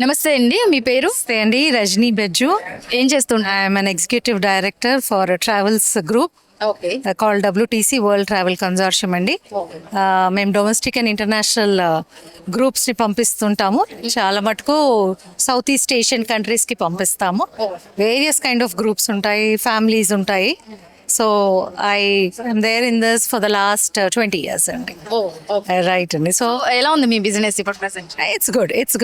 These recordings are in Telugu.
నమస్తే అండి, మీ పేరు? నమస్తే అండి, రజనీ బెజ్జు. ఏం చేస్తున్నారు? I'm an executive director for travels group okay. Called WTC world travel consortium అండి. మేము డొమెస్టిక్ అండ్ ఇంటర్నేషనల్ గ్రూప్స్ని పంపిస్తుంటాము. చాలా మటుకు సౌత్ ఈస్ట్ ఏషియన్ కంట్రీస్కి పంపిస్తాము. వేరియస్ కైండ్ ఆఫ్ గ్రూప్స్ ఉంటాయి, ఫ్యామిలీస్ ఉంటాయి. So I'm there in this for the last 20 years అండి. రైట్ అండి. సో ఎలా ఉంది మీ బిజినెస్ ఇప్పుడు ప్రెసెంట్? It's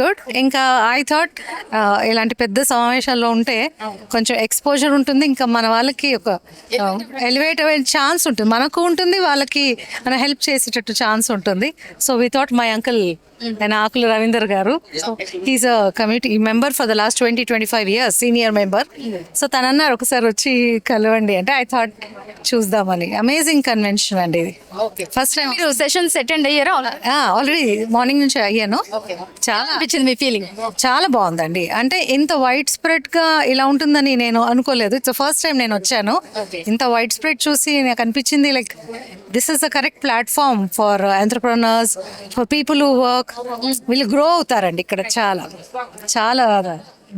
good. ఇంకా ఐ థాట్ ఇలాంటి పెద్ద సమావేశాల్లో ఉంటే కొంచెం ఎక్స్పోజర్ ఉంటుంది, ఇంకా మన వాళ్ళకి ఒక ఎలివేట్ అయ్యే ఛాన్స్ ఉంటుంది, మనకు ఉంటుంది, వాళ్ళకి మన హెల్ప్ చేసేటట్టు ఛాన్స్ ఉంటుంది. So we thought my uncle and Akula Ravinder గారు, he's a committee member for the last 20-25 years, senior member. So తను అన్నారు ఒకసారి వచ్చి కలవండి అంటే ఐ థాట్ చూద్దామని. అమేజింగ్ కన్వెన్షన్ అండి ఇది. ఫస్ట్ టైం మీరు సెషన్స్ అటెండ్ అయ్యారా? ఆల్రెడీ మార్నింగ్ నుంచి అయ్యాను. చాలా అనిపించింది మీ ఫీలింగ్? చాలా బాగుందండి. అంటే ఇంత వైడ్ స్ప్రెడ్ గా ఇలా ఉంటుందని నేను అనుకోలేదు. ఇట్స్ ఫస్ట్ టైం నేను వచ్చాను. ఇంత వైడ్ స్ప్రెడ్ చూసి నాకు అనిపించింది like this is the correct platform for entrepreneurs, for people who work. వీళ్ళు గ్రో అవుతారండి ఇక్కడ. చాలా చాలా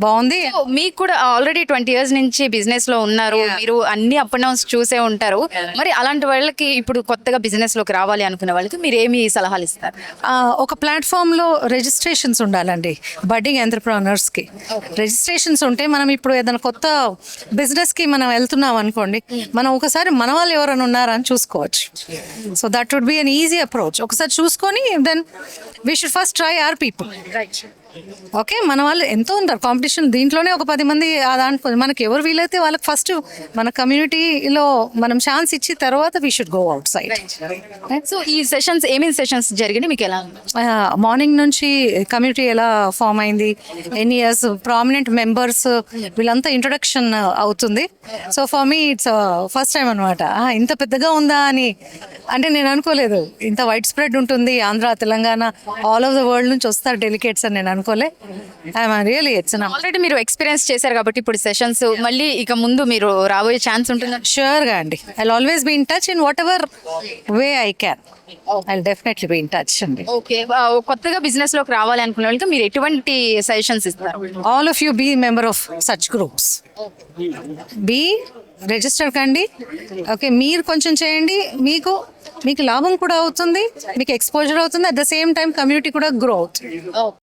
బాగుంది. మీకు కూడా ఆల్రెడీ 20 years నుంచి బిజినెస్ లో ఉన్నారు, మీరు అన్ని అప్ అండ్ డౌన్స్ చూసే ఉంటారు. మరి అలాంటి వాళ్ళకి ఇప్పుడు కొత్తగా బిజినెస్ లోకి రావాలి అనుకునే వాళ్ళకి మీరు ఏమి సలహాలు ఇస్తారు? ఒక ప్లాట్ఫామ్ లో రిజిస్ట్రేషన్స్ ఉండాలండి. బడ్డింగ్ ఎంటర్ప్రెనర్స్ కి రిజిస్ట్రేషన్స్ ఉంటే మనం ఇప్పుడు ఏదైనా కొత్త బిజినెస్ కి మనం వెళ్తున్నాం అనుకోండి, మనం ఒకసారి మన వాళ్ళు ఎవరైనా ఉన్నారా అని చూసుకోవచ్చు. So that would be an easy approach. ఒకసారి చూసుకొని then we should first try our people. Okay, మన వాళ్ళు ఎంతో ఉంటారు కాంపిటీషన్. దీంట్లోనే ఒక 10 మంది దాంట్లో మనకి ఎవరు వీలైతే వాళ్ళకి ఫస్ట్ మన కమ్యూనిటీలో మనం ఛాన్స్ ఇచ్చి తర్వాత we should go out side. So ఈ సెషన్స్ ఏమేమి సెషన్స్ జరిగింది, మీకు ఎలా? మార్నింగ్ నుంచి కమ్యూనిటీ ఎలా ఫామ్ అయింది, ఎన్ని ఇయర్స్, ప్రామినెంట్ మెంబర్స్, వీళ్ళంతా ఇంట్రొడక్షన్ అవుతుంది. So for me it's first time అనమాట. ఇంత పెద్దగా ఉందా అని, అంటే నేను అనుకోలేదు ఇంత వైడ్ స్ప్రెడ్ ఉంటుంది. Andhra, Telangana, all over the world నుంచి వస్తారు డెలికేట్స్ అని నేను అనుకోలే. ఐఎమ్ రియల్లీ ఆల్రెడీ మీరు ఎక్స్పీరియన్స్ చేశారు కాబట్టి ఇప్పుడు సెషన్స్ మళ్ళీ ఇక ముందు మీరు రాబోయే ఛాన్స్ ఉంటుంది. షూర్గా అండి. I always be in touch in whatever way I can. I definitely be in touch అండి. ఓకే, కొత్తగా బిజినెస్ లోకి రావాలి అనుకునే వాళ్ళకి మీరు ఎటువంటి సజెషన్స్ ఇస్తారు? All of you be member of such groups. Be register కండి. ఓకే, మీరు కొంచెం చేయండి, మీకు లాభం కూడా అవుతుంది, మీకు ఎక్స్పోజర్ అవుతుంది, at the same time community కూడా గ్రో అవుతుంది.